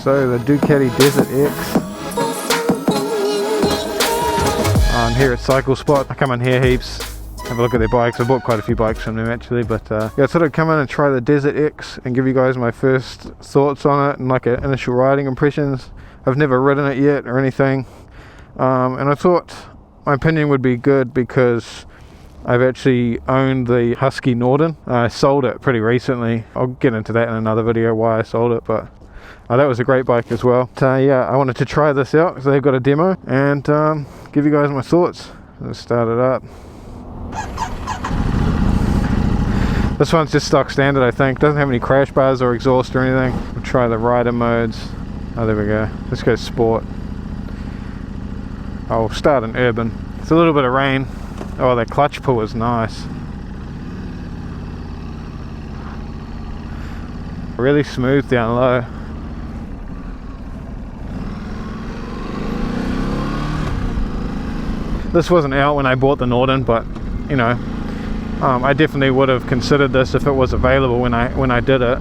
So the Ducati Desert X. I'm here at Cyclespot. I come in here heaps, have a look at their bikes. I bought quite a few bikes from them actually, but yeah, I thought I'd come in and try the Desert X and give you guys my first thoughts on it and like initial riding impressions. I've never ridden it yet or anything, and I thought my opinion would be good because I've actually owned the Husqvarna Norden. I sold it pretty recently. I'll get into that in another video why I sold it, but that was a great bike as well. Yeah, I wanted to try this out because they've got a demo and give you guys my thoughts. Let's start it up. This one's just stock standard, I think. Doesn't have any crash bars or exhaust or anything. We'll try the rider modes. Oh, there we go. Let's go sport. I'll start in urban. It's a little bit of rain. Oh, that clutch pull is nice. Really smooth down low. This wasn't out when I bought the Norden, but you know, I definitely would have considered this if it was available when I did it.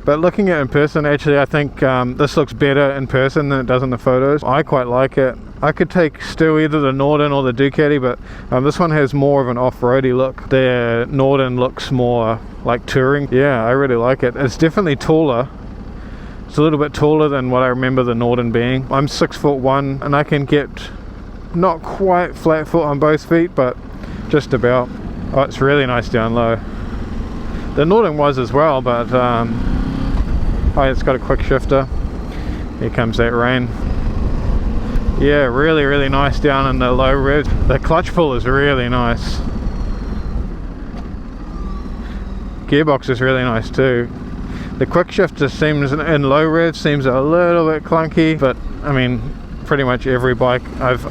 But looking at it in person, actually I think this looks better in person than it does in the photos. I quite like it. I could take still either the Norden or the Ducati, but this one has more of an off-roady look. The Norden looks more like touring. Yeah, I really like it. It's definitely taller. It's a little bit taller than what I remember the Norden being. I'm 6'1" and I can get not quite flat foot on both feet, but just about. Oh, it's really nice down low. The Norden was as well, but oh, it's got a quick shifter. Here comes that rain. Yeah, really, really nice down in the low revs. The clutch pull is really nice. Gearbox is really nice too. The quick shifter seems, in low revs, seems a little bit clunky, but I mean, pretty much every bike I've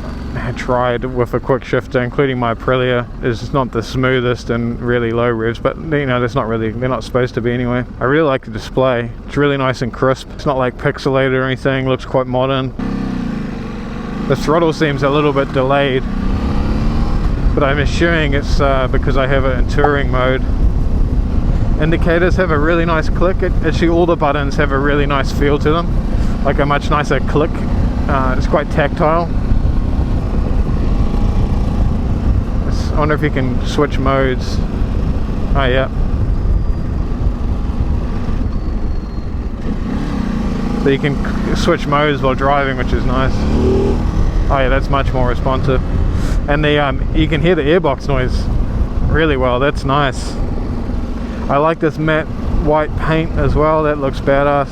tried with a quick shifter, including my Aprilia, is not the smoothest and really low revs, but you know, that's not really, they're not supposed to be anyway. I really like the display. It's really nice and crisp. It's not like pixelated or anything. Looks quite modern. The throttle seems a little bit delayed, but I'm assuming it's because I have it in touring mode. Indicators have a really nice click. Actually, all the buttons have a really nice feel to them, like a much nicer click. It's quite tactile. I wonder if you can switch modes. Oh yeah. So you can switch modes while driving, which is nice. Oh yeah, that's much more responsive. And the you can hear the airbox noise really well. That's nice. I like this matte white paint as well. That looks badass.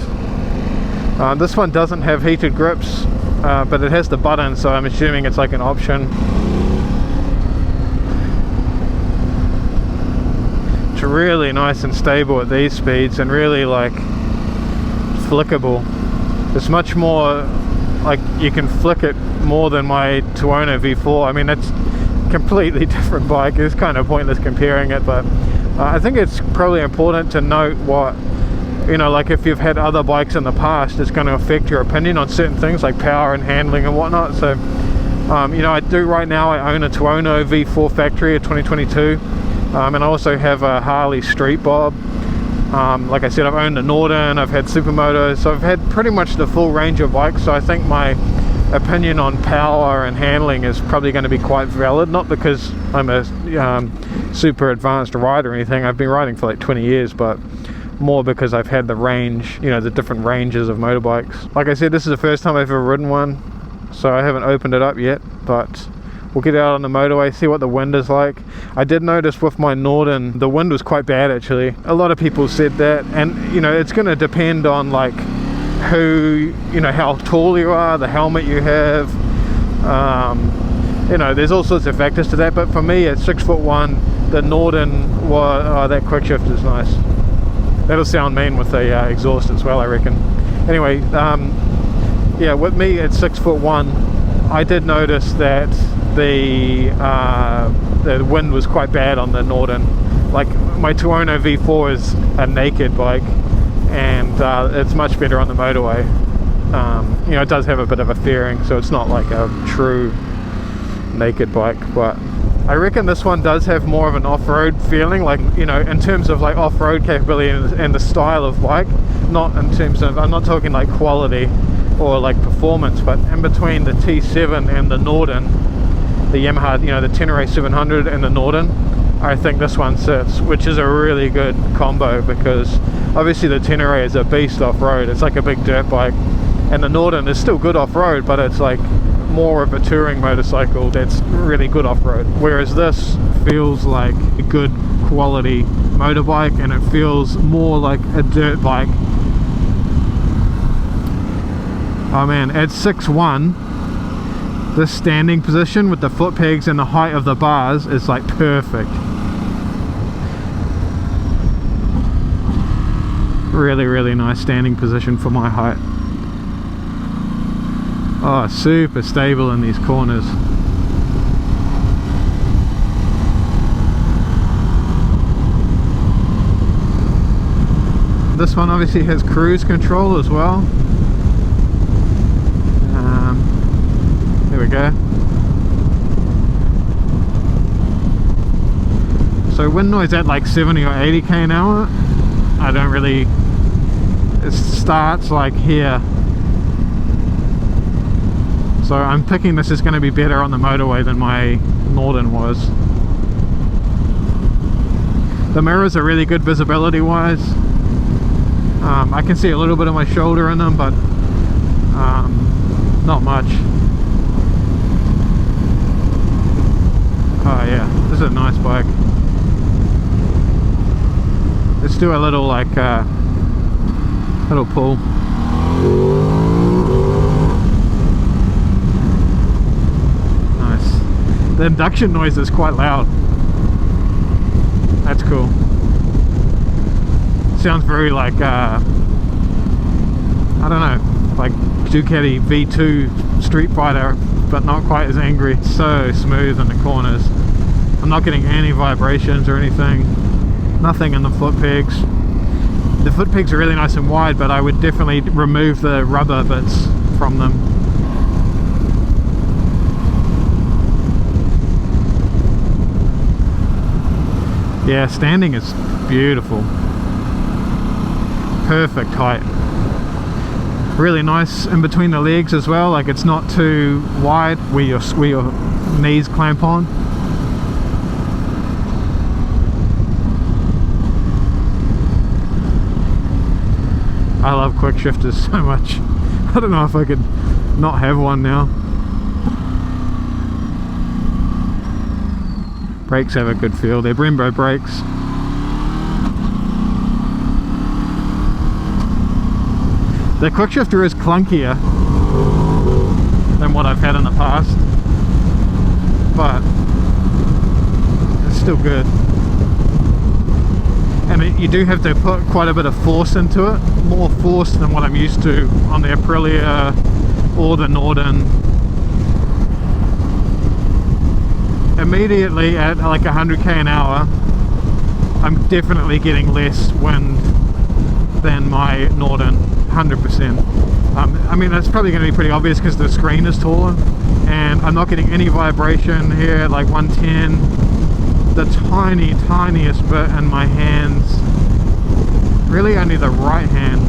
This one doesn't have heated grips, but it has the button, so I'm assuming it's like an option. It's really nice and stable at these speeds and really like flickable. It's much more like you can flick it more than my Tuono V4. I mean, that's completely different bike. It's kind of pointless comparing it, but I think it's probably important to note what, you know, like if you've had other bikes in the past, it's going to affect your opinion on certain things like power and handling and whatnot. So you know, I do right now, I own a Tuono V4 factory, a 2022, and I also have a Harley Street Bob. Like I said, I've owned a Norden, I've had Supermotos, so I've had pretty much the full range of bikes. So I think my opinion on power and handling is probably going to be quite valid, not because I'm a super advanced rider or anything. I've been riding for like 20 years, but more because I've had the range, you know, the different ranges of motorbikes. Like I said, this is the first time I've ever ridden one, so I haven't opened it up yet, but we'll get out on the motorway, see what the wind is like. I did notice with my Norden, the wind was quite bad actually. A lot of people said that, and you know, it's going to depend on like who, you know, how tall you are, the helmet you have, you know, there's all sorts of factors to that. But for me at 6'1", the Norden was, that quick shift is nice. That'll sound mean with the exhaust as well, I reckon. Anyway, yeah, with me at 6'1", I did notice that the wind was quite bad on the Norden. Like my Tuono V4 is a naked bike, and it's much better on the motorway. You know, it does have a bit of a fairing, so it's not like a true naked bike, but I reckon this one does have more of an off-road feeling, like, you know, in terms of like off-road capability and the style of bike, not in terms of, I'm not talking like quality or like performance, but in between the T7 and the Norden, the Yamaha, you know, the Tenere 700 and the Norden, I think this one sits, which is a really good combo, because obviously the Tenere is a beast off-road. It's like a big dirt bike, and the Norden is still good off-road, but it's like more of a touring motorcycle that's really good off-road, whereas this feels like a good quality motorbike, and it feels more like a dirt bike. Oh man, at 6'1", this standing position with the foot pegs and the height of the bars is like perfect. Really nice standing position for my height. Oh, super stable in these corners. This one obviously has cruise control as well. There we go. So wind noise at like 70 or 80 k an hour, I don't really, it starts like here. So I'm thinking this is going to be better on the motorway than my Norden was. The mirrors are really good visibility wise. I can see a little bit of my shoulder in them, but not much. Oh yeah, this is a nice bike. Let's do a little like little pull. The induction noise is quite loud. That's cool. Sounds very like I don't know, like Ducati V2 Street Fighter, but not quite as angry. So smooth in the corners. I'm not getting any vibrations or anything. Nothing in the foot pegs. The foot pegs are really nice and wide, but I would definitely remove the rubber bits from them. Yeah, standing is beautiful. Perfect height. Really nice in between the legs as well, like it's not too wide where your knees clamp on. I love quick shifters so much. I don't know if I could not have one now. Brakes have a good feel. They're Brembo brakes. The quick shifter is clunkier than what I've had in the past, but it's still good. And you do have to put quite a bit of force into it, more force than what I'm used to on the Aprilia or the Norden. Immediately at like 100 k an hour, I'm definitely getting less wind than my Norden, 100%. I mean, that's probably going to be pretty obvious because the screen is taller, and I'm not getting any vibration here at like 110. The tiniest bit in my hands, really only the right hand.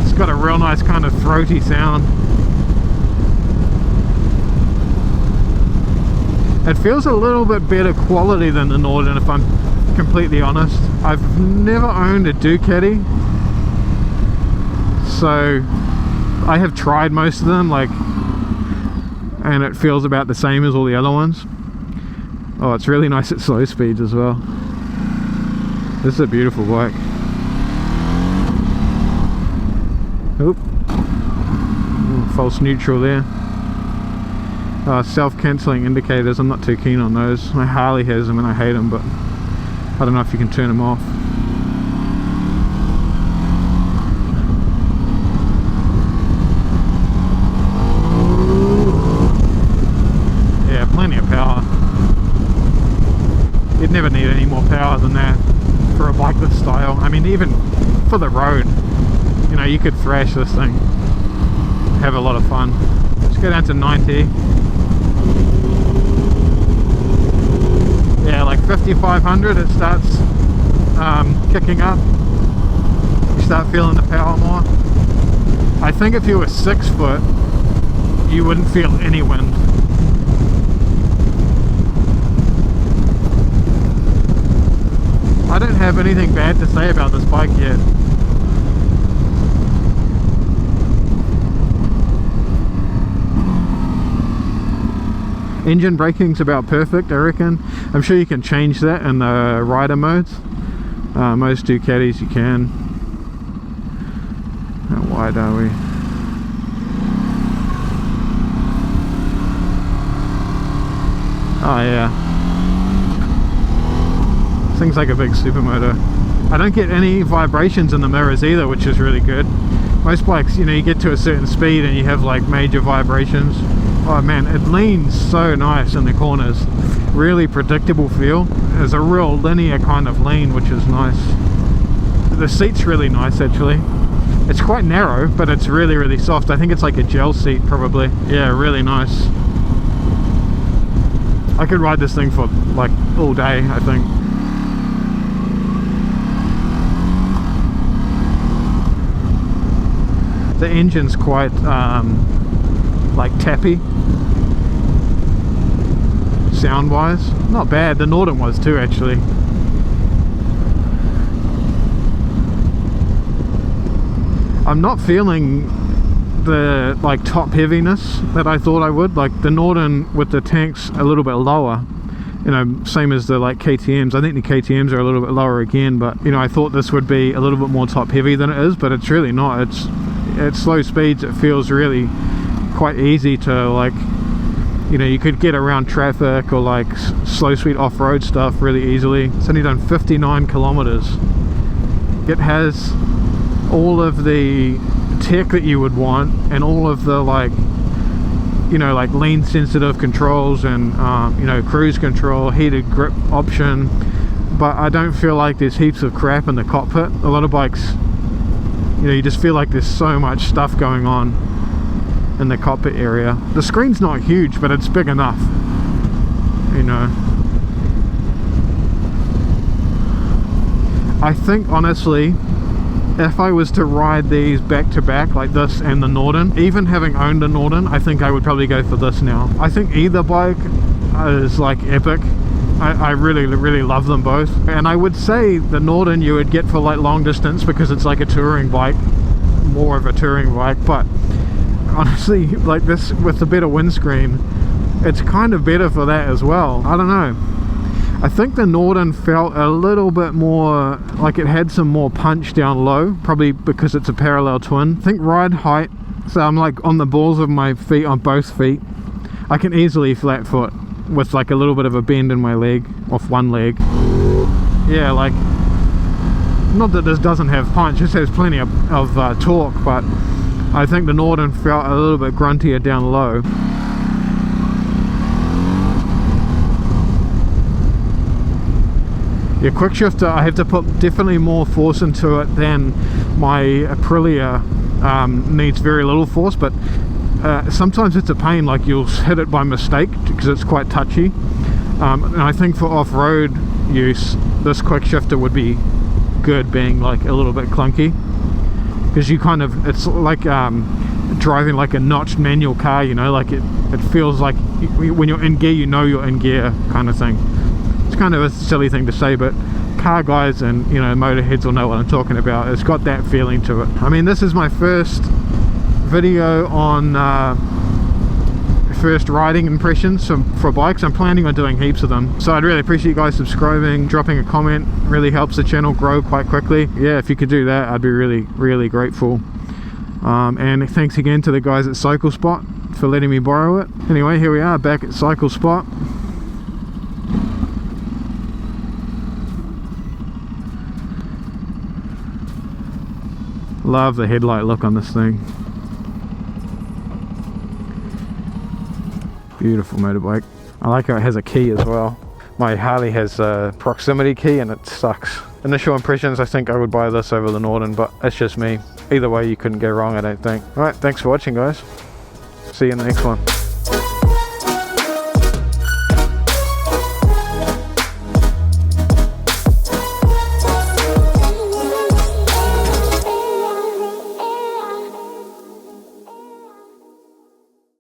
It's got a real nice kind of throaty sound. It feels a little bit better quality than the Norden, if I'm completely honest. I've never owned a Ducati, so I have tried most of them, like, and it feels about the same as all the other ones. Oh, it's really nice at slow speeds as well. This is a beautiful bike. Oop. Ooh, false neutral there. Self-cancelling indicators, I'm not too keen on those. My Harley has them and I hate them, but I don't know if you can turn them off. Yeah, plenty of power. You'd never need any more power than that for a bike this style. I mean, even for the road, you know, you could thrash this thing, have a lot of fun. Let's go down to 90. Yeah, like 5500 it starts kicking up. You start feeling the power more. I think if you were 6 foot, you wouldn't feel any wind. I don't have anything bad to say about this bike yet. Engine braking's about perfect, I reckon. I'm sure you can change that in the rider modes. Most Ducatis you can. How wide are we? Oh yeah. This thing's like a big supermoto. I don't get any vibrations in the mirrors either, which is really good. Most bikes, you know, you get to a certain speed and you have like major vibrations. Oh man, it leans so nice in the corners. Really predictable feel. There's a real linear kind of lean, which is nice. The seat's really nice actually. It's quite narrow, but it's really, really soft. I think it's like a gel seat probably. Yeah, really nice. I could ride this thing for like all day, I think. The engine's quite like tappy sound wise. Not bad. The Norden was too actually. I'm not feeling the like top heaviness that I thought I would. Like the Norden with the tanks a little bit lower, you know, same as the like KTMs. I think the KTMs are a little bit lower again, but you know, I thought this would be a little bit more top heavy than it is, but it's really not. It's at slow speeds it feels really quite easy to, like, you know, you could get around traffic or like slow speed off-road stuff really easily. It's only done 59 kilometers. It has all of the tech that you would want and all of the, like, you know, like lean sensitive controls and you know, cruise control, heated grip option, but I don't feel like there's heaps of crap in the cockpit. A lot of bikes, you know, you just feel like there's so much stuff going on in the cockpit area. The screen's not huge, but it's big enough, you know. I think honestly, if I was to ride these back to back like this and the Norden, even having owned a Norden, I think I would probably go for this now. I think either bike is like epic. I really, really love them both. And I would say the Norden you would get for like long distance because it's like a touring bike, more of a touring bike. But honestly, like this with the better windscreen, it's kind of better for that as well. I don't know. I think the Norden felt a little bit more like it had some more punch down low, probably because it's a parallel twin. I think ride height, so I'm like on the balls of my feet, on both feet, I can easily flat foot with like a little bit of a bend in my leg, off one leg. Yeah, like, not that this doesn't have punch, this has plenty of torque, but I think the Norden felt a little bit gruntier down low. Your quick shifter, I have to put definitely more force into it than my Aprilia needs very little force, but sometimes it's a pain, like you'll hit it by mistake because it's quite touchy. And I think for off-road use, this quick shifter would be good being like a little bit clunky, because you kind of, it's like driving like a notched manual car, you know, like it feels like when you're in gear, you know you're in gear kind of thing. It's kind of a silly thing to say, but car guys and, you know, motorheads will know what I'm talking about. It's got that feeling to it. I mean, this is my first video on first riding impressions for bikes. I'm planning on doing heaps of them, so I'd really appreciate you guys subscribing, dropping a comment. Really helps the channel grow quite quickly. Yeah, if you could do that, I'd be really, really grateful. And thanks again to the guys at Cyclespot for letting me borrow it. Anyway, here we are back at Cyclespot. Love the headlight look on this thing. Beautiful motorbike. I like how it has a key as well. My Harley has a proximity key and it sucks. Initial impressions, I think I would buy this over the Norden, but that's just me. Either way, you couldn't go wrong, I don't think. Alright, thanks for watching, guys. See you in the next one.